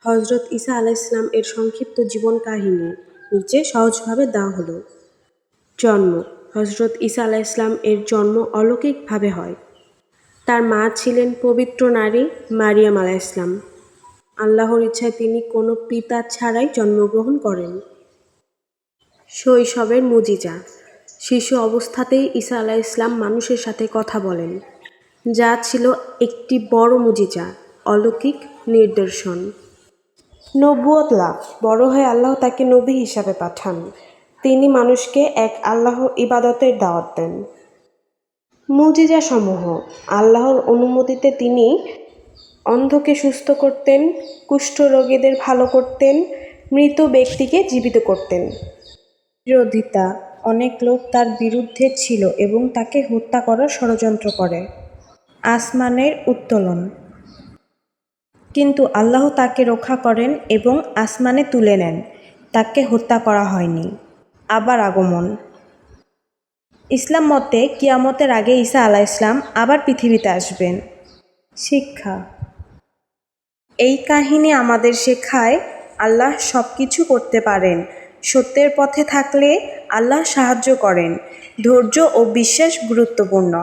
হজরত ঈসা আলাইহিসসালাম এর সংক্ষিপ্ত জীবন কাহিনী নিচে সহজভাবে দেওয়া হলো। জন্ম: হজরত ঈসা আলাইহিসসালাম এর জন্ম অলৌকিকভাবে হয়। তার মা ছিলেন পবিত্র নারী মারিয়াম আলাইহিসসালাম। আল্লাহর ইচ্ছায় তিনি কোনো পিতা ছাড়াই জন্মগ্রহণ করেন। শৈশবের মুজিজা: শিশু অবস্থাতেই ঈসা আলাইহিসসালাম মানুষের সাথে কথা বলেন, যা ছিল একটি বড় মুজিজা, অলৌকিক নিদর্শন। নবুয়ত লাভ: বড় হয়ে আল্লাহ তাকে নবী হিসাবে পাঠান। তিনি মানুষকে এক আল্লাহর ইবাদতের দাওয়াত দেন। মুজিজাসমূহ: আল্লাহর অনুমতিতে তিনি অন্ধকে সুস্থ করতেন, কুষ্ঠরোগীদের ভালো করতেন, মৃত ব্যক্তিকে জীবিত করতেন। বিরোধিতা: অনেক লোক তার বিরুদ্ধে ছিল এবং তাকে হত্যা করার ষড়যন্ত্র করে। আসমানের উত্তোলন: কিন্তু আল্লাহ তাকে রক্ষা করেন এবং আসমানে তুলে নেন, তাকে হত্যা করা হয়নি। আবার আগমন: ইসলাম মতে কিয়ামতের আগে ঈসা আলাইহিসসালাম আবার পৃথিবীতে আসবেন। শিক্ষা: এই কাহিনী আমাদের শেখায় আল্লাহ সব কিছু করতে পারেন। সত্যের পথে থাকলে আল্লাহ সাহায্য করেন। ধৈর্য ও বিশ্বাস গুরুত্বপূর্ণ।